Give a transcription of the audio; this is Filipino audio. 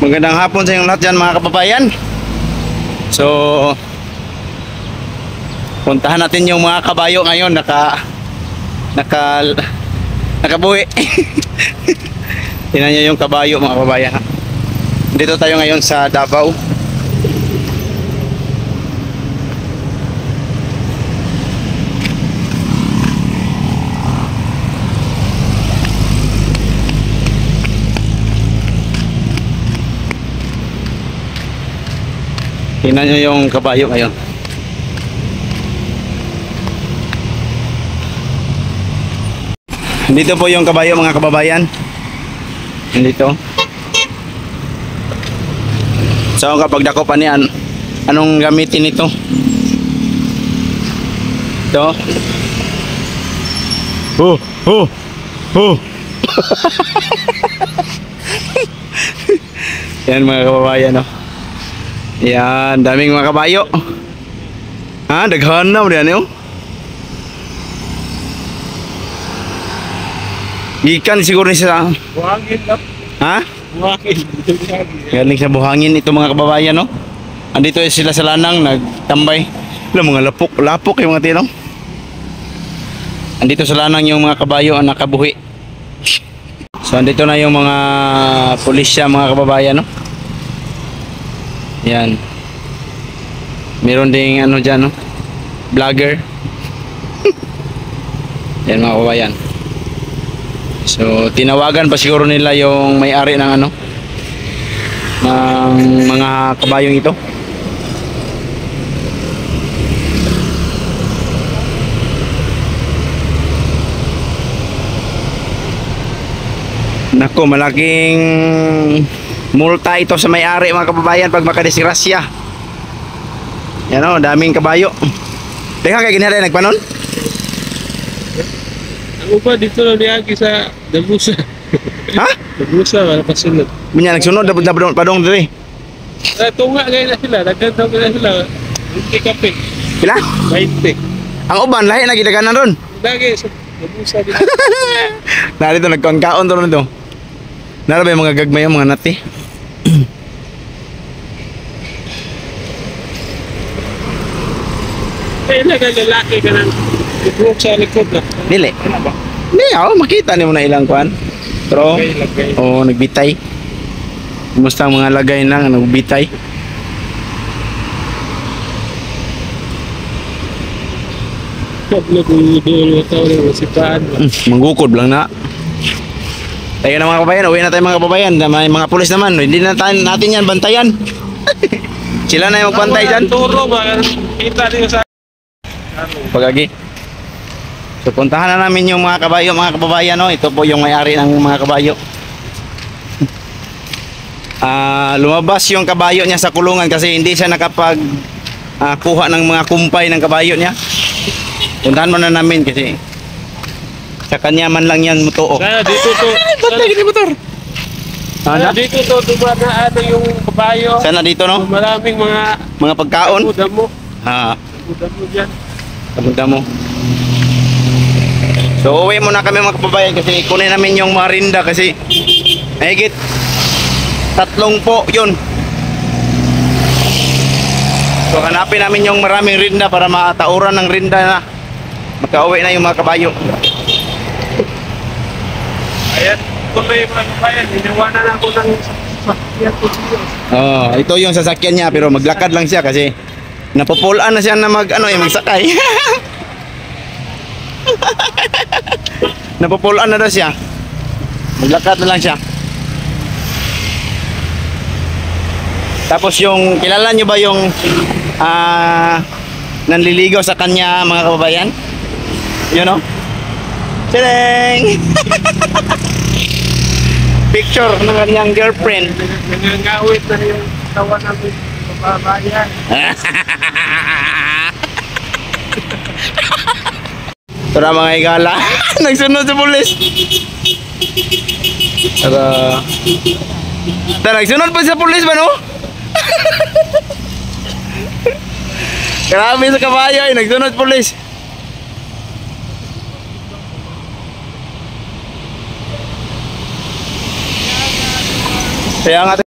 Magandang hapon sa inyong lahat dyan mga kababayan. So puntahan natin yung mga kabayo ngayon. Nakabuhi. Tingnan nyo yung kabayo mga kababayan. Dito tayo ngayon sa Davao. Tingnan nyo yung kabayo ngayon. Dito po yung kabayo mga kababayan. Dito. So kapag dako pa niyan, anong gamitin ito? Ito. Yan mga kababayan, no. Yan, daming mga kabayo. Ha, daghan na mo yan, yo. Ikan siguro ni sa buhangin lang. Ha? Buhangin. Galing sa buhangin ito mga kababayan, no. Andito sila sa lanang nagtambay. Alam mga lapok yung mga tinong. Andito sa lanang yung mga kabayo ang nakabuhi. So andito na yung mga pulisya mga kababayan, no. Yan. Meron ding ano dyan, no? Vlogger. Yan mga kababayan. So tinawagan pa siguro nila yung may-ari ng ano, ng mga kabayong ito. Nako, malaking multa ito sa may-ari mga kababayan pag makadisgrasya. Yan o, daming kabayo. Teka, kaya ginala nagpanon? Ako pa dito lang niyagi sa Dabusa. Ha? Dabusa, wala pa sunod. Minya nagsunod, padong dito. Tunga ngayon na sila, nagkantaw na sila. Hindi kape. Pila? 20. Ang uban, lahi na gidaganan ron. Lagi sa Dabusa dito. Narito, nagkaon-kaon to ron ito. Nara ba yung mga gagmay yung mga nati? Kaya lalaki ka ng ibuhok sa likod na. Dili. Ano ba? Hindi, makita niyo na ilang kuan. Pero, Lagay. nagbitay. Kumusta ang mga lagay na nagbitay? Nagdudul ito ng masipaan. Manggukod lang na. Tayo na mga kababayan, uwi na tayo mga kababayan. May mga pulis naman, hindi na natin yan bantayan. Sila na yung magbantay dyan. Turo ba? Kita niyo sa Pagagi. So puntahan na namin yung mga kabayo, mga kababayan, no? Ito po yung may-ari ng mga kabayo. Lumabas yung kabayo niya sa kulungan kasi hindi siya nakapag kuha ng mga kumpay ng kabayo niya. Puntahan mo na namin kasi sa kanya man lang yan mutuo. sana dito to. Ba't lagi ni motor? Sana dito to dumadaan yung kabayo. Sana dito, no? Maraming mga Pagkaon. damo. Ha, Damo dyan. punta mo. So uwi muna kami mga kababayan kasi kunin namin yung marinda kasi mahigit 3 po yun. So hanapin namin yung maraming rinda para matauran ng rinda na magka-uwi na yung mga kabayo. Ayan, tuloy mga kabayan. Iniwanan ako ng sasakyan ko dito. Ito yung sasakyan niya pero maglakad lang siya kasi napupulaan na siya na magsakay. Napupulaan na daw siya. Maglakad na lang siya. Tapos yung kilala nyo ba yung nanliligaw sa kanya mga kababayan? You know? Tadang! Picture ng kanyang girlfriend. Nangangawit na yung tawa namin kababayan. Tara mga igala. Nagsunod sa pulis. Tara, nagsunod pa sa pulis ba, no? Grabe sa kabayo, nagsunod pulis. Kaya nga